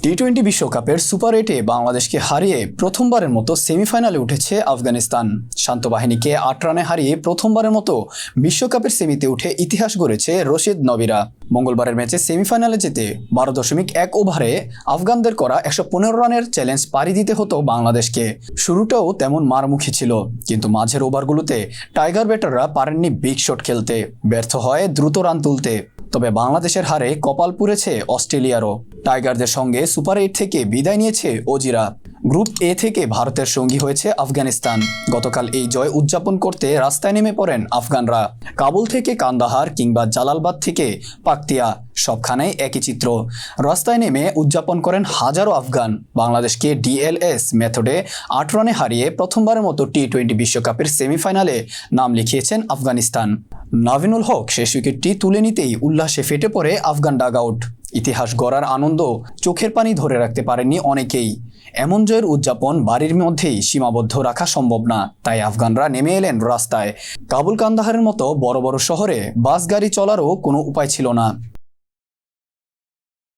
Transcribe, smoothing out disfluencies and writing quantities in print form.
টি-20 বিশ্বকাপের সুপার 8-এ বাংলাদেশকে হারিয়ে প্রথমবারের মতো সেমিফাইনালে উঠেছে আফগানিস্তান। শান্ত বাহিনীকে 8 রানে হারিয়ে প্রথমবারের মতো বিশ্বকাপের সেমিতে উঠে ইতিহাস গড়েছে রশিদ নবিরা। মঙ্গলবারের ম্যাচে সেমিফাইনালে যেতে 12.1 ওভারে আফগানদের করা 115 রানের চ্যালেঞ্জ পাড়ি দিতে হতো বাংলাদেশকে। শুরুটাও তেমন মারমুখী ছিল, কিন্তু মাঝের ওভারগুলোতে টাইগার ব্যাটাররা পারেননি বিগ শট খেলতে, ব্যর্থ হয় দ্রুত রান তুলতে। তবে বাংলাদেশের হারে কপাল পুড়েছে অস্ট্রেলিয়ারও। টাইগারদের সঙ্গে সুপার 8 থেকে বিদায় নিয়েছে অজিরা। গ্রুপ এ থেকে ভারতের সঙ্গী হয়েছে আফগানিস্তান। গতকাল এই জয় উদযাপন করতে রাস্তায় নেমে পড়েন আফগানরা। কাবুল থেকে কান্দাহার কিংবা জালালাবাদ থেকে পাকতিয়া, সবখানেই একই চিত্র। রাস্তায় নেমে উদযাপন করেন হাজারো আফগান। বাংলাদেশকে ডিএলএস মেথডে 8 রানে হারিয়ে প্রথমবারের মতো টি-20 বিশ্বকাপের সেমিফাইনালে নাম লিখিয়েছেন আফগানিস্তান। নাভিনুল হক শেষ উইকেটটি তুলে নিতেই উল্লাসে ফেটে পড়ে আফগান ডাগআউট। ইতিহাস গড়ার আনন্দ চোখের পানি ধরে রাখতে পারেননি অনেকেই। এমন জয়ের উদযাপন বাড়ির মধ্যেই সীমাবদ্ধ রাখা সম্ভব না, তাই আফগানরা নেমে এলেন রাস্তায়। কাবুল কান্দাহারের মতো বড় বড় শহরে বাস গাড়ি চলারও কোনো উপায় ছিল না।